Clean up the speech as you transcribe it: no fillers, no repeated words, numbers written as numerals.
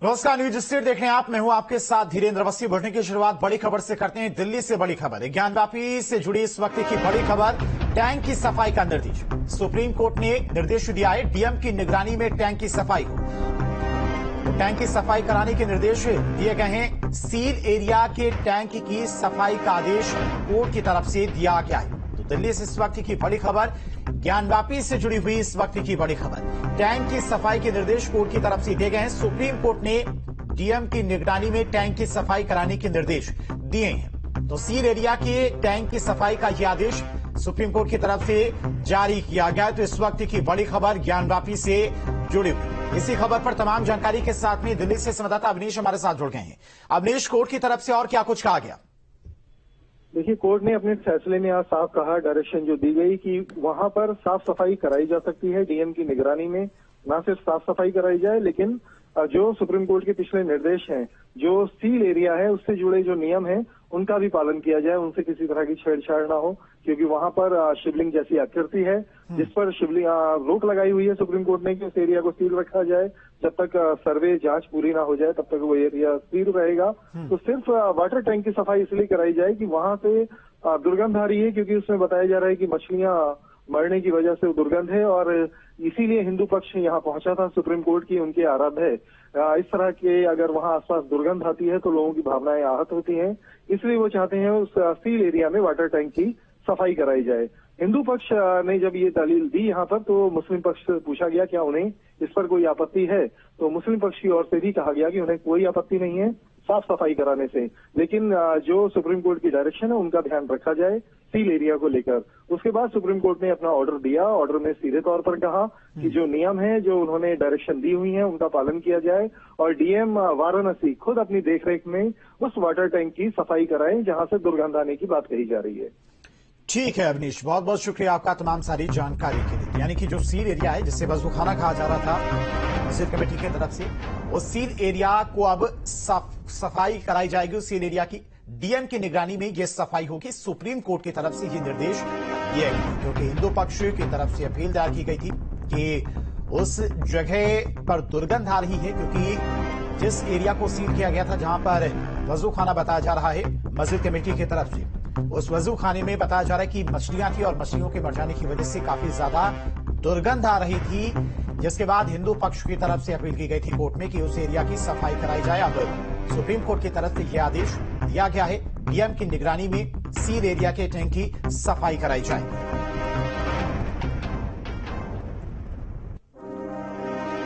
नमस्कार, news state देख रहे हैं आप। मैं हूं आपके साथ धीरेन्द्र अवस्थी। बुलेटिन की शुरुआत बड़ी खबर से करते हैं। दिल्ली से बड़ी खबर, ज्ञानवापी से जुड़ी इस वक्त की बड़ी खबर। टैंक की सफाई का निर्देश। सुप्रीम कोर्ट ने निर्देश दिया है, डीएम की निगरानी में टैंक की सफाई हो। टैंक की सफाई कराने के निर्देश दिए गए हैं। सील एरिया के टैंक की सफाई का आदेश कोर्ट की तरफ से दिया गया है। तो दिल्ली से इस वक्त की बड़ी खबर, ज्ञानवापी से जुड़ी हुई इस वक्त की बड़ी खबर। टैंक की सफाई के निर्देश कोर्ट की तरफ से दिए गए हैं। सुप्रीम कोर्ट ने डीएम की निगरानी में टैंक की सफाई कराने के निर्देश दिए हैं। तो सील एरिया के टैंक की सफाई का यह आदेश सुप्रीम कोर्ट की तरफ से जारी किया गया। तो इस वक्त की बड़ी खबर ज्ञानवापी से जुड़ी हुई। इसी खबर पर तमाम जानकारी के साथ में दिल्ली से संवाददाता अवनीश हमारे साथ जुड़ गए हैं। अवनीश, कोर्ट की तरफ से और क्या कुछ कहा गया? देखिए, कोर्ट ने अपने फैसले में आज साफ कहा, डायरेक्शन जो दी गई कि वहां पर साफ सफाई कराई जा सकती है डीएम की निगरानी में। न सिर्फ साफ सफाई कराई जाए, लेकिन जो सुप्रीम कोर्ट के पिछले निर्देश हैं, जो सील एरिया है उससे जुड़े जो नियम हैं उनका भी पालन किया जाए, उनसे किसी तरह की छेड़छाड़ ना हो। क्योंकि वहां पर शिवलिंग जैसी आकृति है जिस पर शिवलिंग रोक लगाई हुई है सुप्रीम कोर्ट ने कि उस एरिया को सील रखा जाए। जब तक सर्वे जांच पूरी ना हो जाए तब तक वो एरिया सील रहेगा। तो सिर्फ वाटर टैंक की सफाई इसलिए कराई जाए कि वहां से दुर्गंध आ रही है, क्योंकि उसमें बताया जा रहा है कि मछलियां मरने की वजह से दुर्गंध है, और इसीलिए हिंदू पक्ष यहाँ पहुंचा था सुप्रीम कोर्ट की। उनके आराध्य है इस तरह के अगर वहां आसपास दुर्गंध आती है तो लोगों की भावनाएं आहत होती हैं, इसलिए वो चाहते हैं उस सील एरिया में वाटर टैंक की सफाई कराई जाए। हिंदू पक्ष ने जब ये दलील दी यहाँ पर, तो मुस्लिम पक्ष से पूछा गया क्या उन्हें इस पर कोई आपत्ति है। तो मुस्लिम पक्ष की ओर से भी कहा गया कि उन्हें कोई आपत्ति नहीं है साफ सफाई कराने से, लेकिन जो सुप्रीम कोर्ट की डायरेक्शन है उनका ध्यान रखा जाए सील एरिया को लेकर। उसके बाद सुप्रीम कोर्ट ने अपना ऑर्डर दिया। ऑर्डर में सीधे तौर पर कहा कि जो नियम है, जो उन्होंने डायरेक्शन दी हुई है, उनका पालन किया जाए, और डीएम वाराणसी खुद अपनी देखरेख में उस वाटर टैंक की सफाई कराएं जहां से दुर्गंध आने की बात कही जा रही है। ठीक है अवनीश, बहुत बहुत शुक्रिया आपका तमाम सारी जानकारी के लिए। यानी कि जो सील एरिया है, जिसे वजूखाना कहा जा रहा था मस्जिद कमेटी की तरफ से, उस सील एरिया को अब सफाई कराई जाएगी। उस सील एरिया की डीएम की निगरानी में यह सफाई होगी। सुप्रीम कोर्ट की तरफ से ये निर्देश दिए गए, क्योंकि हिंदू पक्ष की तरफ से अपील दायर की गई थी कि उस जगह पर दुर्गंध आ रही है, क्योंकि जिस एरिया को सील किया गया था, जहां पर वजूखाना बताया जा रहा है मस्जिद कमेटी की तरफ से, उस वजू खाने में बताया जा रहा है कि मछलियां थी और मछलियों के मर जाने की वजह से काफी ज्यादा दुर्गंध आ रही थी, जिसके बाद हिंदू पक्ष की तरफ से अपील की गई थी कोर्ट में कि उस एरिया की सफाई कराई जाए। अब सुप्रीम कोर्ट की तरफ से यह आदेश दिया गया है, डीएम की निगरानी में सील एरिया के टैंक की सफाई कराई जाए।